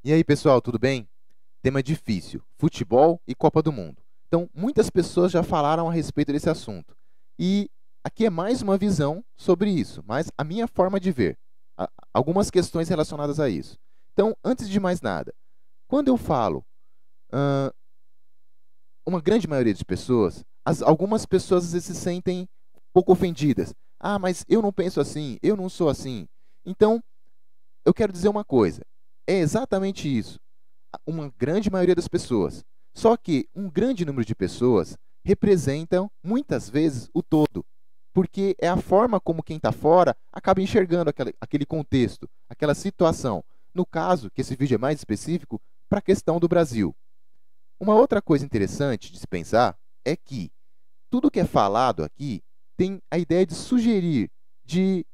E aí, pessoal, tudo bem? Tema difícil: futebol e Copa do Mundo. Então, muitas pessoas já falaram a respeito desse assunto. E aqui é mais uma visão sobre isso, mas a minha forma de ver. Algumas questões relacionadas a isso. Então, antes de mais nada, quando eu falo ah, uma grande maioria de pessoas, algumas pessoas às vezes se sentem um pouco ofendidas. Ah, mas eu não penso assim, eu não sou assim. Então, eu quero dizer uma coisa. É exatamente isso. Uma grande maioria das pessoas. Só que um grande número de pessoas representam, muitas vezes, o todo. Porque é a forma como quem está fora acaba enxergando aquele contexto, aquela situação. No caso, que esse vídeo é mais específico, para a questão do Brasil. Uma outra coisa interessante de se pensar é que tudo que é falado aqui tem a ideia de sugerir, de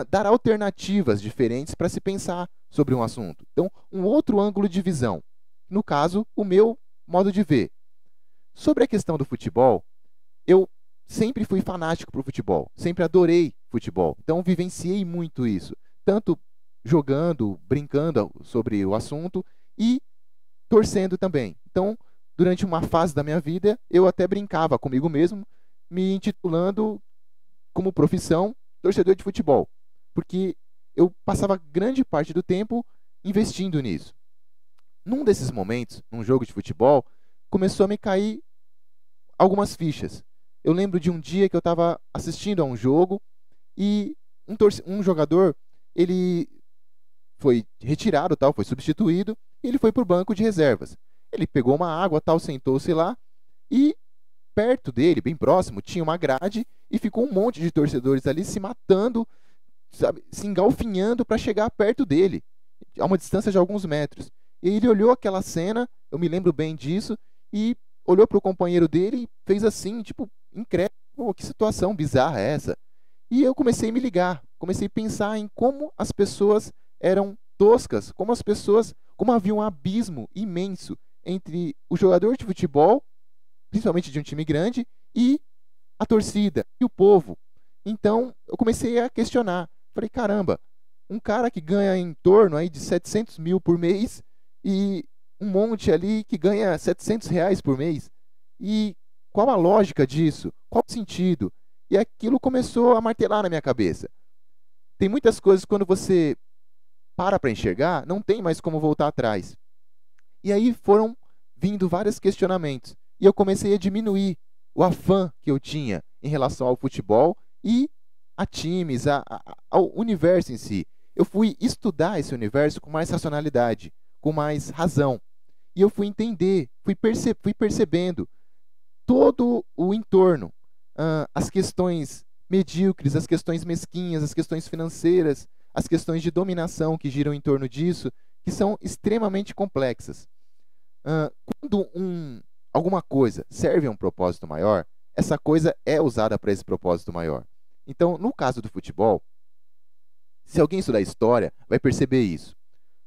dar alternativas diferentes para se pensar sobre um assunto. Então, um outro ângulo de visão. No caso, o meu modo de ver. Sobre a questão do futebol, eu sempre fui fanático por futebol, sempre adorei futebol. Então, vivenciei muito isso, tanto jogando, brincando sobre o assunto e torcendo também. Então, durante uma fase da minha vida, eu até brincava comigo mesmo, me intitulando como profissão torcedor de futebol, porque eu passava grande parte do tempo investindo nisso. Num desses momentos, num jogo de futebol, começou a me cair algumas fichas. Eu lembro de um dia que eu estava assistindo a um jogo e um jogador, ele foi retirado, tal, foi substituído, e ele foi para o banco de reservas. Ele pegou uma água, tal, sentou-se lá e perto dele, bem próximo, tinha uma grade e ficou um monte de torcedores ali se matando, sabe, se engalfinhando para chegar perto dele, a uma distância de alguns metros. E ele olhou aquela cena, eu me lembro bem disso, e olhou para o companheiro dele e fez assim, tipo, incrédulo, pô, que situação bizarra é essa? E eu comecei a me ligar, comecei a pensar em como as pessoas eram toscas, como havia um abismo imenso entre o jogador de futebol, principalmente de um time grande, e a torcida, e o povo. Então, eu comecei a questionar. Falei, caramba, um cara que ganha em torno aí de 700 mil por mês e um monte ali que ganha R$ 700 por mês. E qual a lógica disso? Qual o sentido? E aquilo começou a martelar na minha cabeça. Tem muitas coisas quando você para enxergar, não tem mais como voltar atrás. E aí foram vindo vários questionamentos. E eu comecei a diminuir o afã que eu tinha em relação ao futebol e a times, ao universo em si. Eu fui estudar esse universo com mais racionalidade, com mais razão. E eu fui entender, fui percebendo todo o entorno, as questões medíocres, as questões mesquinhas, as questões financeiras, as questões de dominação que giram em torno disso, que são extremamente complexas. Quando alguma coisa serve a um propósito maior, essa coisa é usada para esse propósito maior. Então, no caso do futebol, se alguém estudar história, vai perceber isso.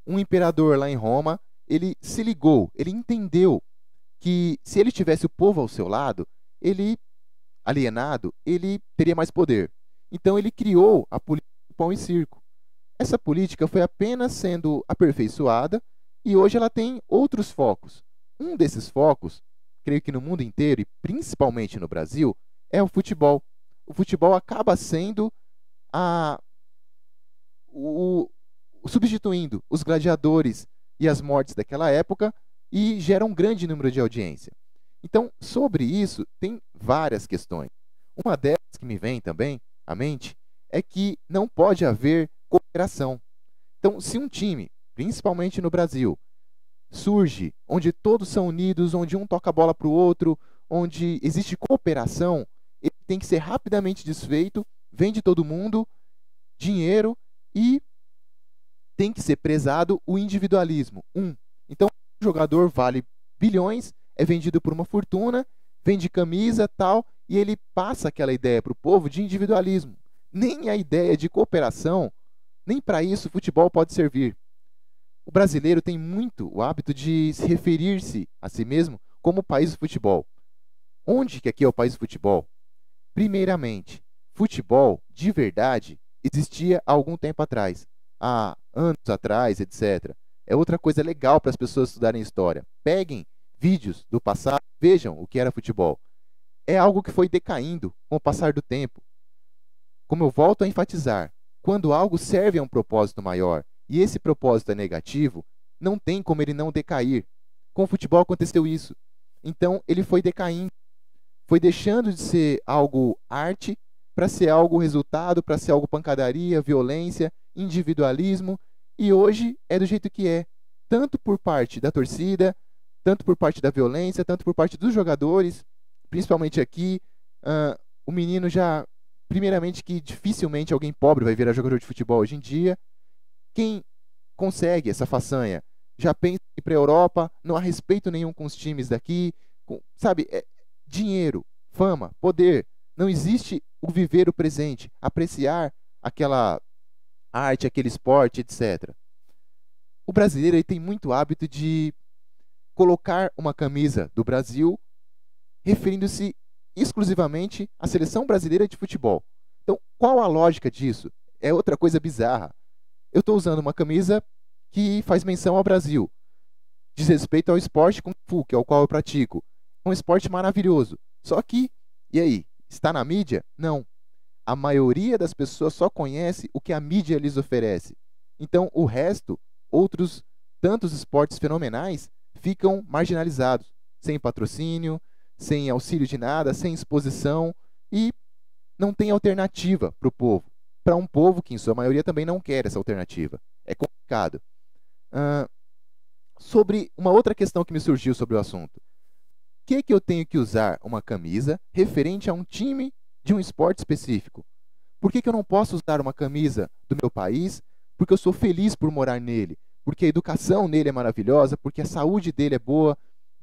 Um imperador lá em Roma, ele se ligou, ele entendeu que se ele tivesse o povo ao seu lado, ele, alienado, ele teria mais poder. Então, ele criou a política do pão e circo. Essa política foi apenas sendo aperfeiçoada e hoje ela tem outros focos. Um desses focos, creio que no mundo inteiro e principalmente no Brasil, é o futebol. O futebol acaba sendo substituindo os gladiadores e as mortes daquela época e gera um grande número de audiência. Então, sobre isso, tem várias questões. Uma delas que me vem também à mente é que não pode haver cooperação. Então, se um time, principalmente no Brasil, surge onde todos são unidos, onde um toca a bola para o outro, onde existe cooperação, ele tem que ser rapidamente desfeito, vende todo mundo, dinheiro e tem que ser prezado o individualismo. Então, o jogador vale bilhões, é vendido por uma fortuna, vende camisa, tal, e ele passa aquela ideia para o povo de individualismo. Nem a ideia de cooperação, nem para isso o futebol pode servir. O brasileiro tem muito o hábito de se referir-se a si mesmo como o país do futebol. Onde que aqui é o país do futebol? Primeiramente, futebol de verdade existia há algum tempo atrás, há anos atrás, etc. é outra coisa legal para as pessoas estudarem história. Peguem vídeos do passado, vejam o que era futebol. É algo que foi decaindo com o passar do tempo. Como eu volto a enfatizar, quando algo serve a um propósito maior e esse propósito é negativo, não tem como ele não decair. Com o futebol aconteceu isso. Então ele foi decaindo, foi deixando de ser algo arte para ser algo resultado, para ser algo pancadaria, violência, individualismo, e hoje é do jeito que é, tanto por parte da torcida, tanto por parte da violência, tanto por parte dos jogadores, principalmente aqui, o menino já, primeiramente que dificilmente alguém pobre vai virar jogador de futebol hoje em dia. Quem consegue essa façanha já pensa em ir para a Europa, não há respeito nenhum com os times daqui, sabe, dinheiro, fama, poder, não existe o viver o presente, apreciar aquela arte, aquele esporte, etc. O brasileiro ele tem muito hábito de colocar uma camisa do Brasil referindo-se exclusivamente à seleção brasileira de futebol. Então, qual a lógica disso? É outra coisa bizarra. Eu estou usando uma camisa que faz menção ao Brasil, diz respeito ao esporte Kung Fu, que é o qual eu pratico. É um esporte maravilhoso. Só que, e aí, está na mídia? Não. A maioria das pessoas só conhece o que a mídia lhes oferece. Então, o resto, outros tantos esportes fenomenais, ficam marginalizados, sem patrocínio, sem auxílio de nada, sem exposição, e não tem alternativa para o povo. Para um povo que, em sua maioria, também não quer essa alternativa. É complicado. Sobre uma outra questão que me surgiu sobre o assunto. Por que eu tenho que usar uma camisa referente a um time de um esporte específico? Por que eu não posso usar uma camisa do meu país porque eu sou feliz por morar nele? Porque a educação nele é maravilhosa, porque a saúde dele é boa,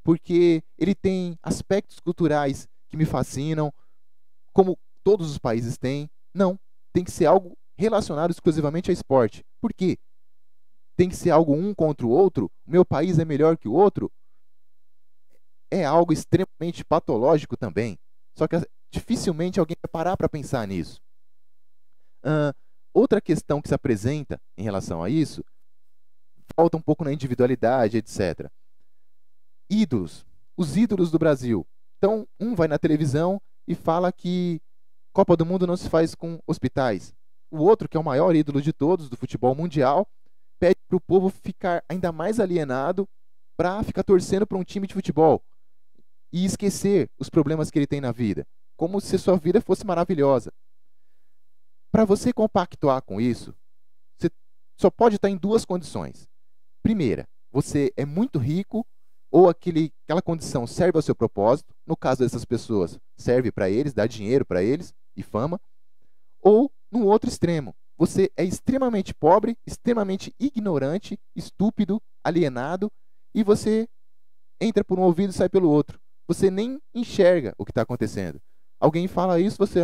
porque ele tem aspectos culturais que me fascinam, como todos os países têm. Não, tem que ser algo relacionado exclusivamente a esporte. Por quê? Tem que ser algo um contra o outro? O meu país é melhor que o outro? É algo extremamente patológico também. Só que dificilmente alguém vai parar para pensar nisso. Outra questão que se apresenta em relação a isso, volta um pouco na individualidade, etc. Ídolos. Os ídolos do Brasil. Então, um vai na televisão e fala que Copa do Mundo não se faz com hospitais. O outro, que é o maior ídolo de todos do futebol mundial, pede para o povo ficar ainda mais alienado para ficar torcendo para um time de futebol e esquecer os problemas que ele tem na vida, como se sua vida fosse maravilhosa. Para você compactuar com isso, você só pode estar em duas condições. Primeira, você é muito rico ou aquela condição serve ao seu propósito, no caso dessas pessoas, serve para eles, dá dinheiro para eles e fama, ou no outro extremo, você é extremamente pobre, extremamente ignorante, estúpido, alienado, e você entra por um ouvido e sai pelo outro. Você nem enxerga o que está acontecendo. Alguém fala isso, você,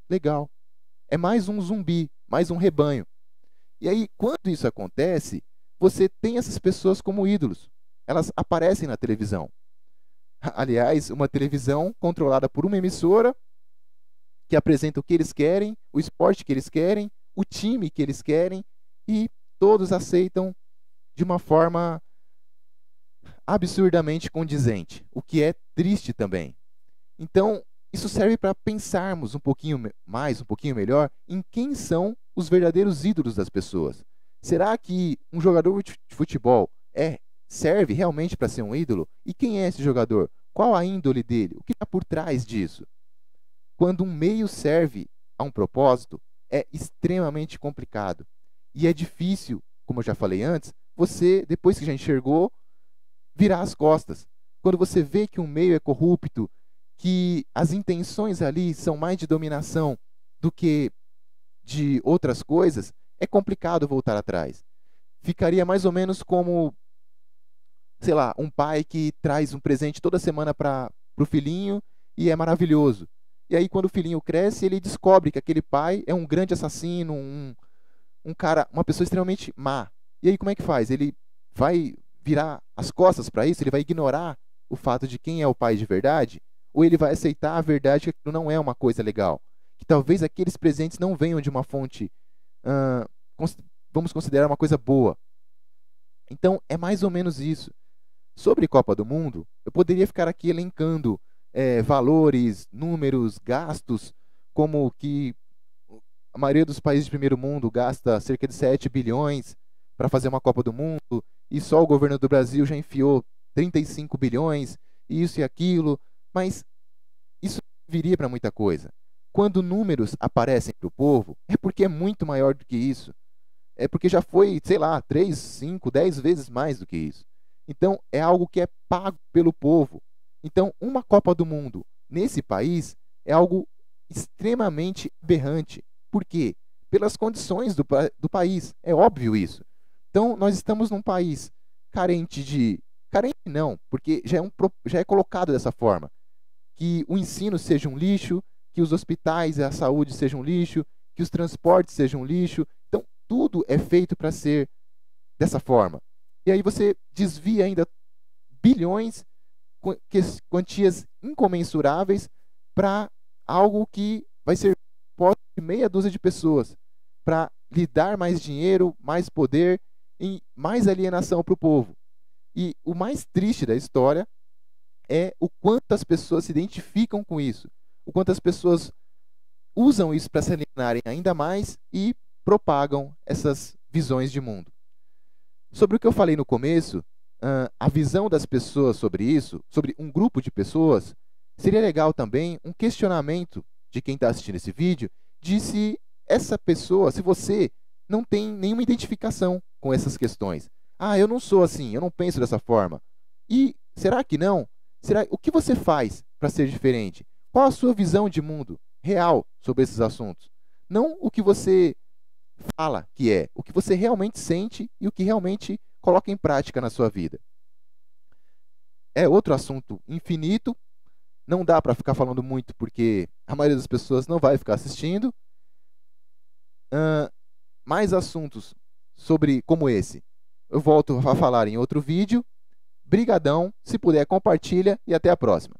legal. É mais um zumbi, mais um rebanho. E aí, quando isso acontece, você tem essas pessoas como ídolos. Elas aparecem na televisão. Aliás, uma televisão controlada por uma emissora que apresenta o que eles querem, o esporte que eles querem, o time que eles querem, e todos aceitam de uma forma absurdamente condizente, o que é triste também. Então, isso serve para pensarmos um pouquinho mais, um pouquinho melhor, em quem são os verdadeiros ídolos das pessoas. Será que um jogador de futebol serve realmente para ser um ídolo? E quem é esse jogador? Qual a índole dele? O que está por trás disso? Quando um meio serve a um propósito, é extremamente complicado. E é difícil, como eu já falei antes, você, depois que já enxergou, virar as costas. Quando você vê que um meio é corrupto, que as intenções ali são mais de dominação do que de outras coisas, é complicado voltar atrás. Ficaria mais ou menos como, sei lá, um pai que traz um presente toda semana para o filhinho e é maravilhoso. E aí, quando o filhinho cresce, ele descobre que aquele pai é um grande assassino, um cara, uma pessoa extremamente má. E aí, como é que faz? Ele vai virar as costas para isso? Ele vai ignorar o fato de quem é o pai de verdade? Ou ele vai aceitar a verdade que aquilo não é uma coisa legal? Que talvez aqueles presentes não venham de uma fonte, vamos considerar uma coisa boa. Então, é mais ou menos isso. Sobre Copa do Mundo, eu poderia ficar aqui elencando valores, números, gastos, como que a maioria dos países de primeiro mundo gasta cerca de 7 bilhões para fazer uma Copa do Mundo, e só o governo do Brasil já enfiou 35 bilhões, isso e aquilo, mas isso viria para muita coisa. Quando números aparecem para o povo, é porque é muito maior do que isso. É porque já foi, sei lá, 3, 5, 10 vezes mais do que isso. Então, é algo que é pago pelo povo. Então, uma Copa do Mundo nesse país é algo extremamente aberrante. Por quê? Pelas condições do país. É óbvio isso. Então, nós estamos num país carente de. Carente não, porque já é colocado dessa forma. Que o ensino seja um lixo, que os hospitais e a saúde sejam um lixo, que os transportes sejam um lixo. Então, tudo é feito para ser dessa forma. E aí você desvia ainda bilhões, quantias incomensuráveis, para algo que vai ser de meia dúzia de pessoas, para lhe dar mais dinheiro, mais poder e mais alienação para o povo. E o mais triste da história é o quanto as pessoas se identificam com isso, o quanto as pessoas usam isso para se alienarem ainda mais e propagam essas visões de mundo. Sobre o que eu falei no começo, a visão das pessoas sobre isso, sobre um grupo de pessoas, seria legal também um questionamento de quem está assistindo esse vídeo, de se essa pessoa, se você não tem nenhuma identificação com essas questões. Ah, eu não sou assim, eu não penso dessa forma. E será que não? O que você faz para ser diferente? Qual a sua visão de mundo real sobre esses assuntos? Não o que você fala que é, o que você realmente sente e o que realmente coloca em prática na sua vida. É outro assunto infinito, não dá para ficar falando muito porque a maioria das pessoas não vai ficar assistindo. Mais assuntos sobre como esse, eu volto a falar em outro vídeo. Brigadão, se puder compartilha e até a próxima.